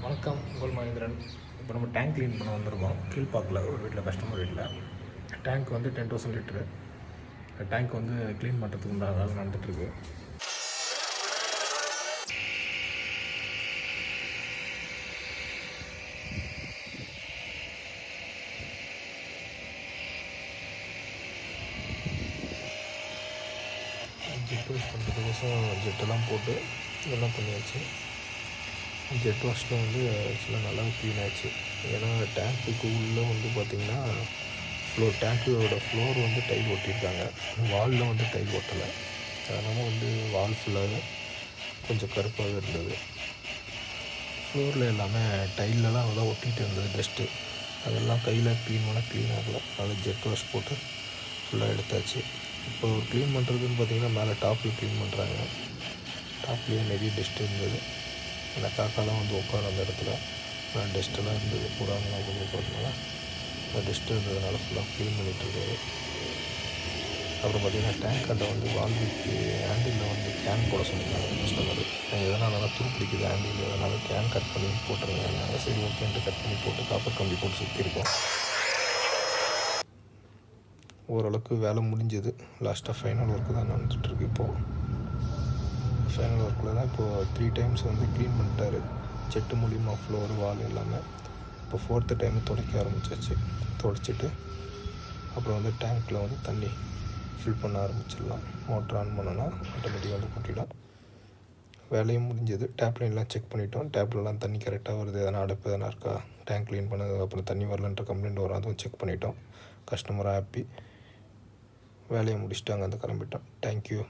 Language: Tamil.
வணக்கம், உங்கள் மகேந்திரன். இப்போ நம்ம டேங்க் க்ளீன் பண்ண வந்திருக்கோம். கீழ்பாக்கில் ஒரு வீட்டில், கஸ்டமர் வீட்டில். டேங்க் வந்து 10,000 லிட்டரு. டேங்க் வந்து க்ளீன் பண்ணுறதுக்கு உண்டான வேலை நடந்துகிட்ருக்கு. ஜெட் வாஷ் பண்ணுறதுக்கோசம் ஜெட்டெல்லாம் போட்டு இதெல்லாம் பண்ணியாச்சு. ஜெட் வாஷில் வந்து ஆக்சுவலாக நல்லா க்ளீன் ஆச்சு. ஏன்னா டேங்க்குக்கு உள்ளே வந்து பார்த்திங்கன்னா டேங்க்கோட ஃப்ளோர் வந்து டைல் ஒட்டியிருக்காங்க, வாலில் வந்து டைல் ஒட்டலை. அதனால் வந்து வால் ஃபுல்லாகவே கொஞ்சம் கருப்பாகவே இருந்தது. ஃப்ளோரில் எல்லாமே டைல்லலாம் நல்லா ஒட்டிகிட்டு இருந்தது டஸ்ட்டு. அதெல்லாம் கையில் க்ளீன் ஆகலை. அதனால் ஜெட் வாஷ் போட்டு ஃபுல்லாக எடுத்தாச்சு. இப்போ க்ளீன் பண்ணுறதுன்னு பார்த்திங்கன்னா மேலே டாப்பில் க்ளீன் பண்ணுறாங்க. டாப்லேயே நிறைய டஸ்ட் இருந்தது. அந்த காக்காலாம் வந்து உட்கார அந்த இடத்துல டஸ்ட்டெல்லாம் இருந்தது. புறாங்கலாம் வந்து உட்காரனால அந்த டஸ்ட்டு இருந்ததுனால ஃபுல்லாக க்ளீன் பண்ணிகிட்ருக்காரு. அப்புறம் பார்த்திங்கன்னா டேங்க் அண்டை வந்து வால்வுக்கு ஹேண்டிலில் வந்து கேன் போட சொல்லியிருந்தாங்க கஸ்டமர். எதனால் நல்லா துருப்பிடிக்குது ஹேண்டில், அதனால் கேன் கட் பண்ணி போட்டுருங்க. நாங்கள் சரி ஓகேன்ட்டு கட் பண்ணி போட்டு காப்பர் கம்பி போட்டு சுற்றிருக்கோம். ஓரளவுக்கு வேலை முடிஞ்சது. லாஸ்ட்டாக ஃபைனல் ஒர்க்கு தான் நடந்துகிட்ருக்கு. இப்போது ஃபைனல் ஒர்க்கில் தான் இப்போது 3 டைம்ஸ் வந்து க்ளீன் பண்ணிட்டாரு. செட்டு மூலிமா ஃப்ளோர் வால் எல்லாமே. இப்போ 4th டைம் துடைக்க ஆரம்பிச்சாச்சு. துடைச்சிட்டு அப்புறம் வந்து டேங்க்கில் வந்து தண்ணி ஃபில் பண்ண ஆரம்பிச்சிடலாம். மோட்டர் ஆன் பண்ணோன்னா ஆட்டோமேட்டிக்காக வந்து கொட்டிடும். வேலையும் முடிஞ்சது. டேப்லைன்லாம் செக் பண்ணிட்டோம். டேப்லலாம் தண்ணி கரெக்டாக வருது, எதனா அடைப்பு எதனா இருக்கா, டேங்க் க்ளீன் பண்ணதுக்கப்புறம் தண்ணி வரலன்ற கம்ப்ளைண்ட் வரும், அதுவும் செக் பண்ணிட்டோம். Customer happy. வேலையை முடிச்சுட்டு அங்கே வந்து கிளம்பிட்டோம். தேங்க்யூ.